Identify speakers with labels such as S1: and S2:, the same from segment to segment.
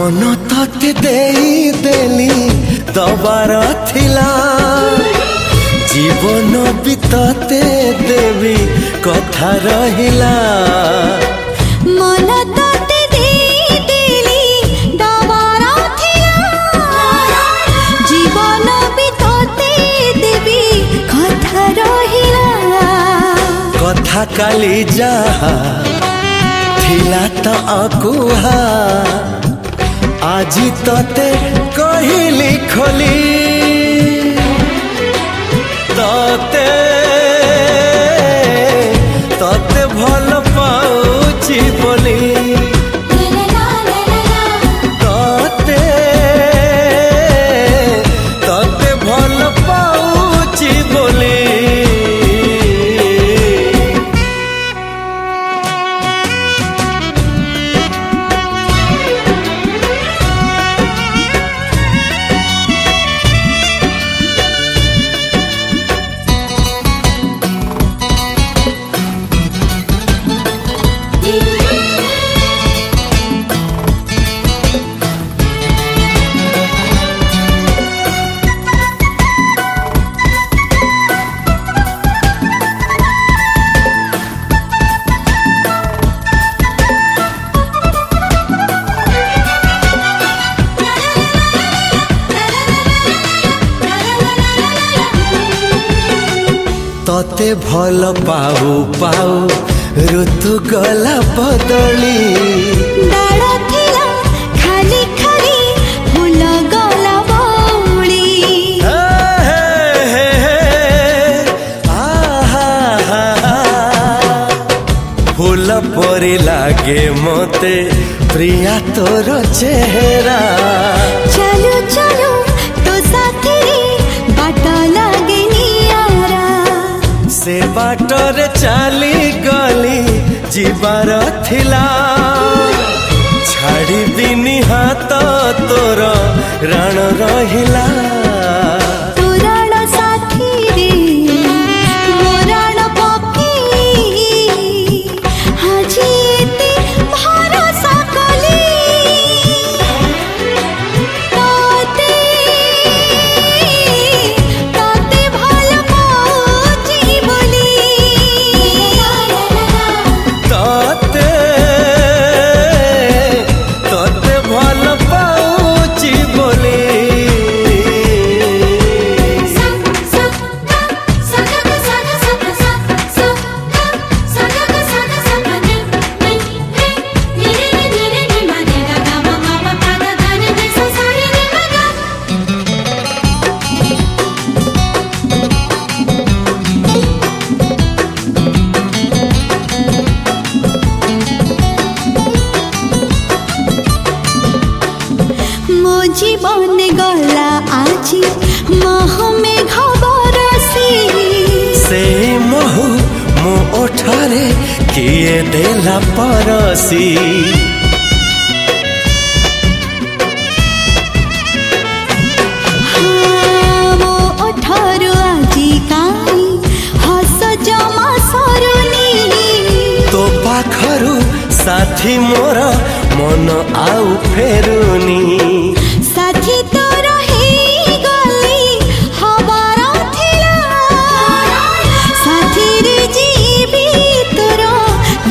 S1: मन तते देली दबार थिला जीवन भी तते देवी कथा रहिला
S2: मन तते देली दबार थिला जीवन भी तते देवी कथा रहिला
S1: कथा काली जहा थिला त अकुहा आजी तते कहिली खोली तते तते भल पाउची बोली तते तते भल पाउची बोली तते भल पाऊ पाऊ ऋतु गला बदली
S2: डाळ थिला खाली खाली फूल गला बौली
S1: फूल परी लागे मते प्रिया तोर चेहरा
S2: चलो चलो तो साथी बाट लागे नियारा
S1: से बाटरे चली गली जीवार थिला छाड़ी दिनी हाथ तोर राण रहिला
S2: पुराण साथी रे मोराण पकी हाजी एते भरोसा कली तते तते भल पाउची बोली
S1: तते तते भल पाउची बोली
S2: मो जीवन गला आजी मोह में खबरसी
S1: से महु मो ओठरे किए देला परसी
S2: मो ओठरु आजी काई हस जमा सरुनी
S1: तो पाखरु साथी मोर मन आउ फेरुनी
S2: साथी तोर हे गली हबार थिला साथी रे जीवी तोर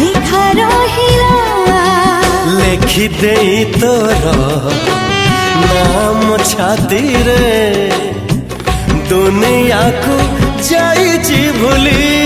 S2: लेखा रहिला
S1: लेखि देई तोर नाम छाती रे दुनिया को जाइछि भूली